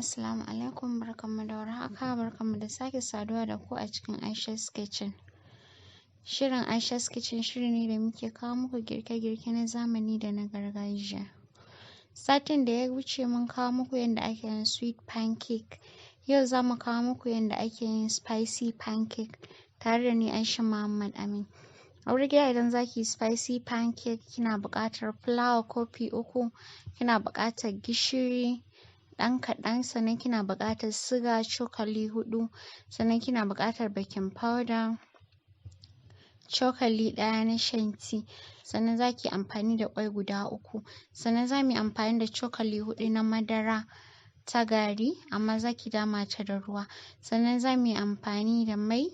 Assalamu alaikum, barkanmu da warhaka, barkanmu da sake saduwa da ku a cikin Aisha's Kitchen. Shirin Aisha's Kitchen shiri ne da muke kawo muku girke-girke na zamani da na gargajiya. Satin da ya wuce mun kawo muku yadda ake yin sweet pancake. Yau za mu kawo muku yadda ake yin spicy pancake tare da ni Aisha Muhammad Amin. A wurin gida idan za ki yi spicy pancake kina buƙatar fulawa kofi 3, kina buƙatar gishiri ɗan kaɗan, sannan kina buƙatar siga cokali 4, sannan kina buƙatar baking powder cokali 1 na shan tea, sannan za ki yi amfani da ƙwai guda 3, sannan za mu yi amfani da cokali 4 na madara ta gari amma za ki dama ta da ruwa, sannan za mu yi amfani da mai,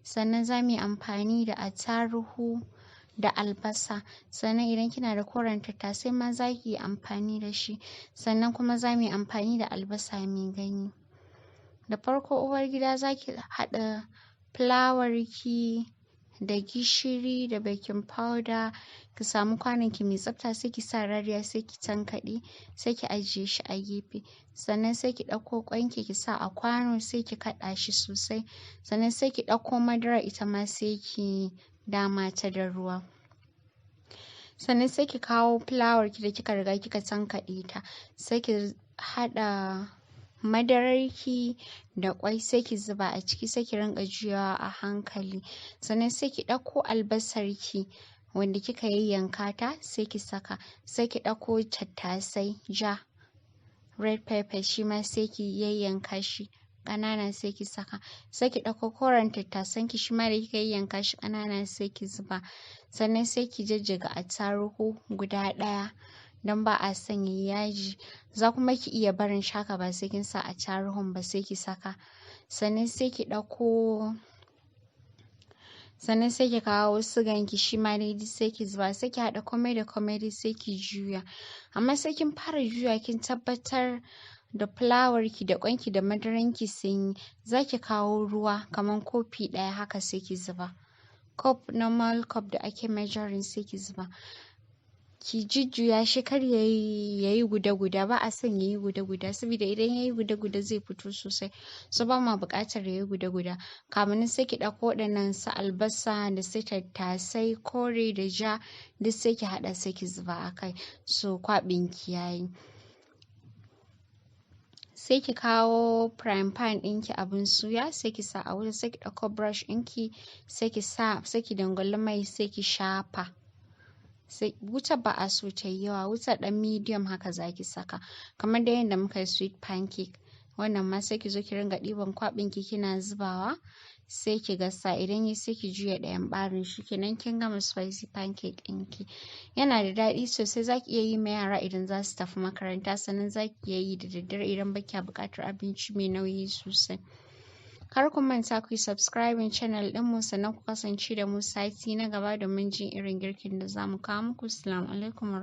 sannan za mu yi amfani da attaruhu da albasa, sannan idan kina da koren tattasai ma za ki yi amfani da shi, sannan kuma za mu yi amfani da albasa mai ganye. Da farko uwar gida za ki haɗa fulawarki da gishiri da baking powder, ki samu kwanonki mai tsafta sai ki sa rariya sai ki tankaɗe sai ki ajiye shi a gefe, sannan sai ki ɗauko ƙwanki ki sa a kwano sai ki kaɗa shi sosai, sannan sai ki ɗauko madara ita ma sai ki dama ta da ruwa, sannan sai ki kawo fulawarki da kika riga kika tankaɗe ta sai ki haɗa madararki da ƙwai sai ki zuba a ciki sai ki rinƙa juyawa a hankali, sannan sai ki ɗauko albasarki wanda kika yayyanka ta sai ki saka, sai ki ɗauko tattasai ja red pepper shi ma sai ki yayyanka shi ƙanana sai ki saka, sai ki ɗauko koren tattasanki shi ma da kika yayyanka shi ƙanana sai ki zuba, sannan sai ki jajjaga attaruhu guda 1 don ba a son yayi yaji, za kuma ki iya barin shi haka ba sai kin sa attaruhun ba sai ki saka, sannan sai ki ɗauko sannan sai ki kawo siganki shi ma dai sai ki zuba sai ki haɗa komai da komai dai sai ki juya, amma sai kin fara juya kin tabbatar da fulawarki da ƙwanki da madaranki sun yi, za ki kawo ruwa kamar kofi 1 haka sai ki zuba, normal cup da ake measuring sai ki zuba, ki jujjuya shi kar yayi guda-guda, ba a son yayi guda-guda saboda idan yayi guda-guda zai fito sosai, so ba ma buƙatar yayi guda-guda. Kamin nan sai ki ɗauko waɗannan su albasa da su tattasai kore da ja duk sai ki haɗa sai ki zuba a kai, so kwaɓinki yayi. Sai ki kawo frying pan ɗinki abin suya sai ki sa a wuta, sai ki ɗauko brush ɗinki sai ki dangwali mai sai ki shafa. Sai wutar ba a so ta yi yawa, wutar ɗan medium haka za ki saka kamar da yadda muka yi sweet pancake. Wannan ma sai ki zo ki ringa ɗiban kwaɓinki kina zubawa sai ki gasa, idan yayi sai ki juya ɗayan ɓarin, shikenan kin gama spicy pancake ɗinki. Yana da daɗi sosai, za ki iya yi ma yara idan za su tafi makaranta, sannan za ki iya yi da daddare idan ba kya buƙatar abinci mai nauyi sosai. Kar ku manta ku yi subscribing channel ɗinmu sannan ku kasance da mu sati na gaba domin jin irin girkin da za mu kawo muku. Assalamu alaikum.